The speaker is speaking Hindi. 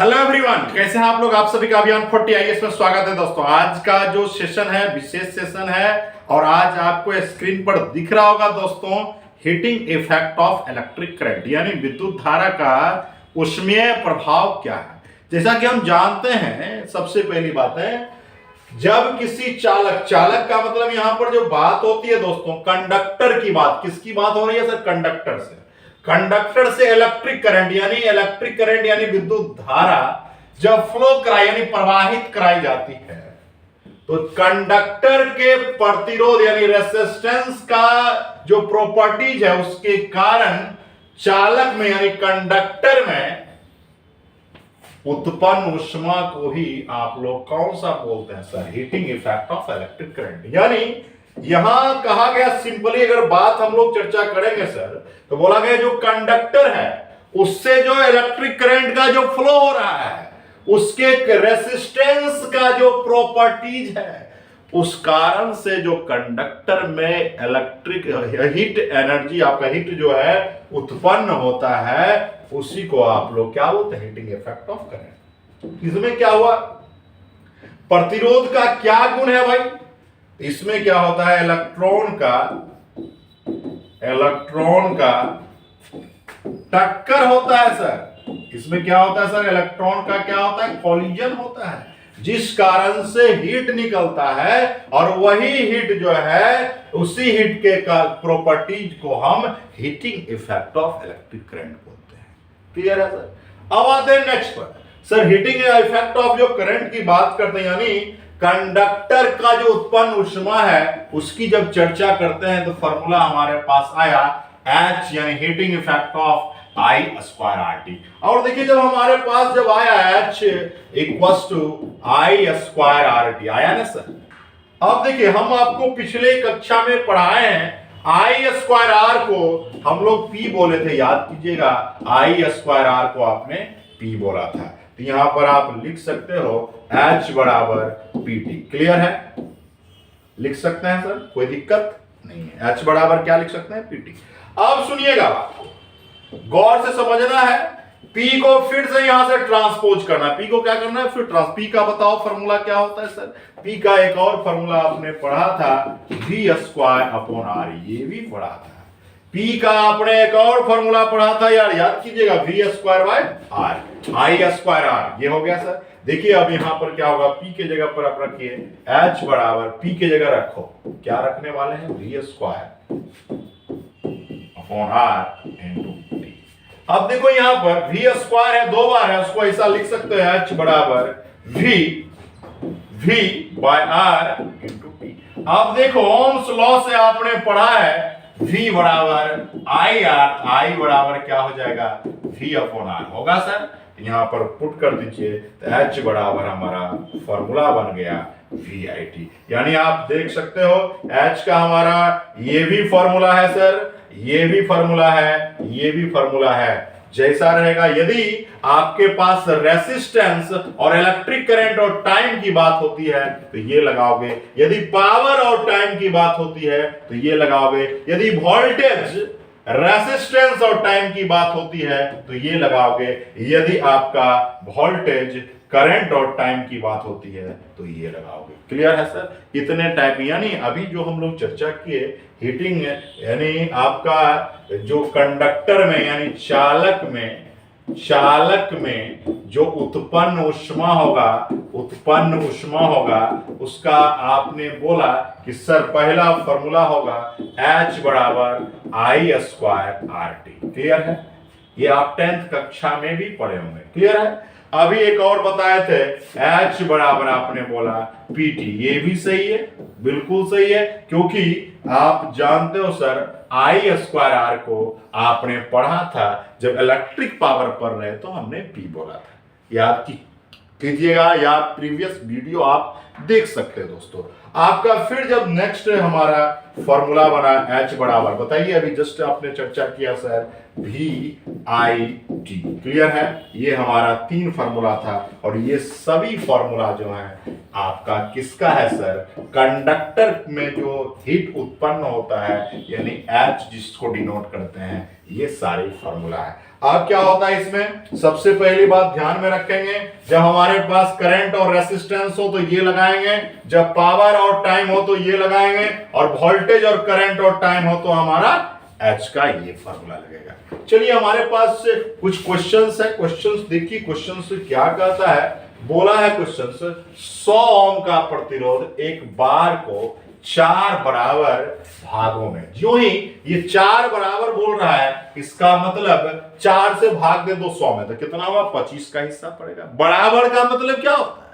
हेलो एवरीवन, कैसे हैं आप लोग। आप सभी का अभियान 40 आईएएस में स्वागत है दोस्तों। आज का जो सेशन है विशेष सेशन है और आज आपको स्क्रीन पर दिख रहा होगा दोस्तों heating effect of electric current, यानी विद्युत धारा का ऊष्मीय प्रभाव क्या है। जैसा कि हम जानते हैं, सबसे पहली बात है, जब किसी चालक का मतलब यहां पर जो बात होती है दोस्तों, कंडक्टर की बात, किसकी बात हो रही है सर? कंडक्टर से इलेक्ट्रिक करंट यानी विद्युत धारा जब फ्लो कराई यानी प्रवाहित कराई जाती है, तो कंडक्टर के प्रतिरोध यानी रेसिस्टेंस का जो प्रॉपर्टीज है उसके कारण चालक में यानी कंडक्टर में उत्पन्न ऊष्मा को ही आप लोग कौन सा बोलते हैं sir? Heating effect of electric current. यानी यहां कहा गया, सिंपली अगर बात हम लोग चर्चा करेंगे सर, तो बोला गया जो कंडक्टर है उससे जो इलेक्ट्रिक करंट का जो फ्लो हो रहा है उसके रेसिस्टेंस का जो प्रॉपर्टीज है उस कारण से जो कंडक्टर में इलेक्ट्रिक हीट एनर्जी, आपका हीट जो है उत्पन्न होता है, उसी को आप लोग क्या बोलते हैं? Heating effect of current. इसमें क्या हुआ? प्रतिरोध का क्या गुण है भाई? इसमें क्या होता है? इलेक्ट्रॉन का टक्कर होता है सर। इसमें क्या होता है सर? इलेक्ट्रॉन का क्या होता है? कॉलिजन होता है, जिस कारण से हीट निकलता है और वही हीट जो है, उसी हीट के प्रॉपर्टीज को हम heating effect of electric current बोलते हैं। क्लियर है सर? अब आते हैं नेक्स्ट पर सर, हीटिंग इफेक्ट ऑफ जो करंट की बात करते हैं, यानी कंडक्टर का जो उत्पन्न ऊष्मा है उसकी जब चर्चा करते हैं तो फॉर्मूला हमारे पास आया H यानी heating effect of I square RT। और देखिए जब हमारे पास जब आया H equals to I square RT आया ना सर। अब देखिए हम आपको पिछले कक्षा में पढ़ाए हैं I स्क्वायर R को हम लोग P बोले थे, याद कीजिएगा। I स्क्वायर R को आपने P बोला था, तो यहां पर आप लिख सकते हो H बराबर PT। क्लियर है? लिख सकते हैं सर, कोई दिक्कत नहीं है। H बराबर क्या लिख सकते हैं? PT। अब सुनिएगा, गौर से समझना है, P को फिर से यहां से ट्रांसपोज करना है। P को क्या करना है? फिर P का बताओ फॉर्मूला क्या होता है सर? P का एक और फॉर्मूला आपने पढ़ा था V स्क्वायर अपॉन R, ये भी पढ़ा था। P का आपने एक और फॉर्मूला पढ़ा था यार, याद कीजिएगा, V square by R, I square R, ये हो गया सर। देखिए अब यहां पर क्या होगा? P के जगह पर आप रखिए H बराबर P के जगह रखो, क्या रखने वाले हैं? V square upon R into T। अब देखो यहां पर V स्क्वायर है, दो बार है, उसको ऐसा लिख सकते हो H बराबर V by R into T। अब देखो ओम्स लॉ से आपने पढ़ा है V बराबर I बराबर क्या हो जाएगा? V अपॉन R होगा सर। यहां पर पुट कर दीजिए तो H बराबर हमारा फॉर्मूला बन गया VIT। यानी आप देख सकते हो H का हमारा ये भी फॉर्मूला है सर, ये भी फॉर्मूला है, ये भी फॉर्मूला है। जैसा रहेगा, यदि आपके पास रेसिस्टेंस और इलेक्ट्रिक करंट और टाइम की बात होती है तो ये लगाओगे, यदि पावर और टाइम की बात होती है तो ये लगाओगे, यदि वोल्टेज, रेसिस्टेंस और टाइम की बात होती है तो ये लगाओगे, यदि आपका वोल्टेज, करंट और टाइम की बात होती है तो ये लगाओगे। क्लियर है सर? इतने टाइप, यानी अभी जो हम लोग चर्चा किए हीटिंग, यानी आपका जो कंडक्टर में यानी चालक में जो उत्पन्न ऊष्मा होगा उसका आपने बोला कि सर पहला फॉर्मूला होगा H बराबर I स्क्वायर RT। क्लियर है? ये आप 10th कक्षा में भी पढ़े होंगे। क्लियर है? अभी एक और बताए थे H बराबर आपने बोला PT, ये भी सही है, बिल्कुल सही है, क्योंकि आप जानते हो सर I स्क्वायर R को आपने पढ़ा था जब इलेक्ट्रिक पावर पर रहे तो हमने P बोला था, याद कीजिएगा, या प्रीवियस वीडियो आप देख सकते हैं दोस्तों। आपका फिर जब नेक्स्ट हमारा फॉर्मूला बना H बराबर, बताइए अभी जस्ट आपने चर्चा किया सर VIT। क्लियर है? ये हमारा 3 फॉर्मूला था और ये सभी फॉर्मूला जो है आपका किसका है सर? कंडक्टर में जो हीट उत्पन्न होता है यानी H जिसको डिनोट करते हैं, ये सारे फॉर्मूला है। अब क्या होता है इसमें, सबसे पहली बात ध्यान में रखेंगे, जब हमारे पास करंट और रेसिस्टेंस हो तो ये लगाएंगे, जब पावर और टाइम हो तो ये लगाएंगे, और वोल्टेज और करंट और टाइम हो तो हमारा एच का ये फार्मूला लगेगा। चलिए हमारे पास कुछ क्वेश्चंस है, क्वेश्चंस देखिए क्वेश्चंस क्या कहता है। बोला है क्वेश्चंस 100 ओम का प्रतिरोध एक बार को 4 बराबर भागों में, जो ही ये 4 बराबर बोल रहा है इसका मतलब 4 से भाग दे दो 100 में तो कितना हुआ, 25 का हिस्सा पड़ेगा। बराबर का मतलब क्या होता है,